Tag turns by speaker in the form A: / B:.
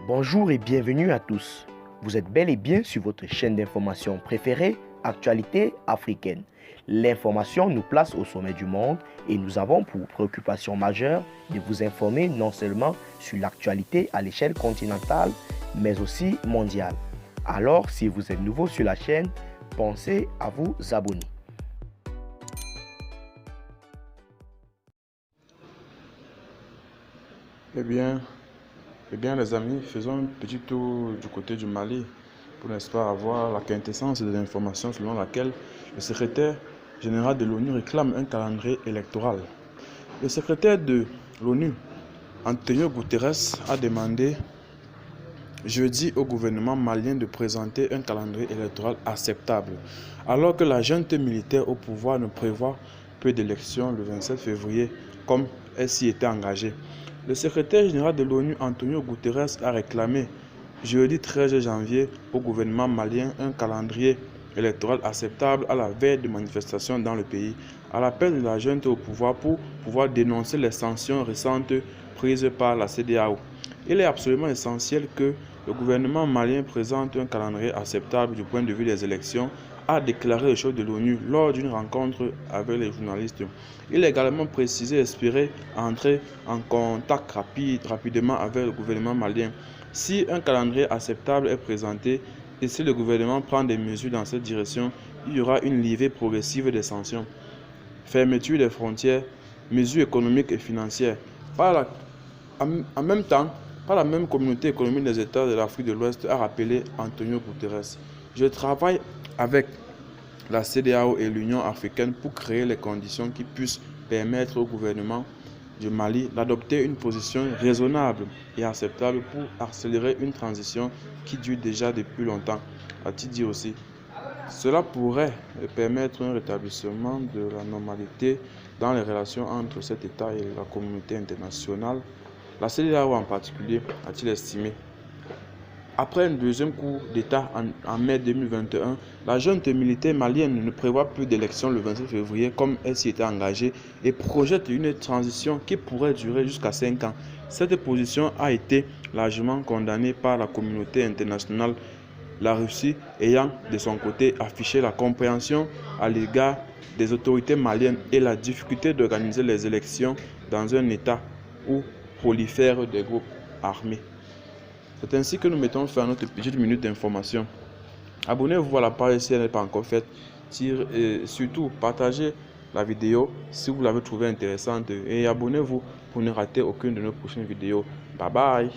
A: Bonjour et bienvenue à tous. Vous êtes bel et bien sur votre chaîne d'information préférée, Actualité africaine. L'information nous place au sommet du monde et nous avons pour préoccupation majeure de vous informer non seulement sur l'actualité à l'échelle continentale, mais aussi mondiale. Alors, si vous êtes nouveau sur la chaîne, pensez à vous abonner.
B: Eh bien, les amis, faisons un petit tour du côté du Mali pour, n'est-ce pas, avoir la quintessence de l'information selon laquelle le secrétaire général de l'ONU réclame un calendrier électoral. Le secrétaire de l'ONU, Antonio Guterres, a demandé jeudi au gouvernement malien de présenter un calendrier électoral acceptable, alors que la junte militaire au pouvoir ne prévoit peu d'élections le 27 février, comme elle s'y était engagée. Le secrétaire général de l'ONU, Antonio Guterres, a réclamé jeudi 13 janvier au gouvernement malien un calendrier électoral acceptable à la veille de manifestations dans le pays, à l'appel de la junte au pouvoir pour pouvoir dénoncer les sanctions récentes prises par la CEDEAO. Il est absolument essentiel que le gouvernement malien présente un calendrier acceptable du point de vue des élections, a déclaré le chef de l'ONU lors d'une rencontre avec les journalistes. Il a également précisé espérer entrer en contact rapidement avec le gouvernement malien. Si un calendrier acceptable est présenté et si le gouvernement prend des mesures dans cette direction, il y aura une levée progressive des sanctions, fermeture des frontières, mesures économiques et financières. En même temps, par la même communauté économique des États de l'Afrique de l'Ouest, a rappelé Antonio Guterres. Je travaille avec la CEDEAO et l'Union africaine pour créer les conditions qui puissent permettre au gouvernement du Mali d'adopter une position raisonnable et acceptable pour accélérer une transition qui dure déjà depuis longtemps, a-t-il dit aussi. Cela pourrait permettre un rétablissement de la normalité dans les relations entre cet État et la communauté internationale, la CEDEAO en particulier, a-t-il estimé. Après un deuxième coup d'État en mai 2021, la junte militaire malienne ne prévoit plus d'élections le 27 février comme elle s'y était engagée et projette une transition qui pourrait durer jusqu'à 5 ans. Cette position a été largement condamnée par la communauté internationale, la Russie ayant de son côté affiché la compréhension à l'égard des autorités maliennes et la difficulté d'organiser les élections dans un État où prolifèrent des groupes armés. C'est ainsi que nous mettons fin à notre petite minute d'information. Abonnez-vous à la page si elle n'est pas encore faite. Et surtout, partagez la vidéo si vous l'avez trouvée intéressante. Et abonnez-vous pour ne rater aucune de nos prochaines vidéos. Bye bye.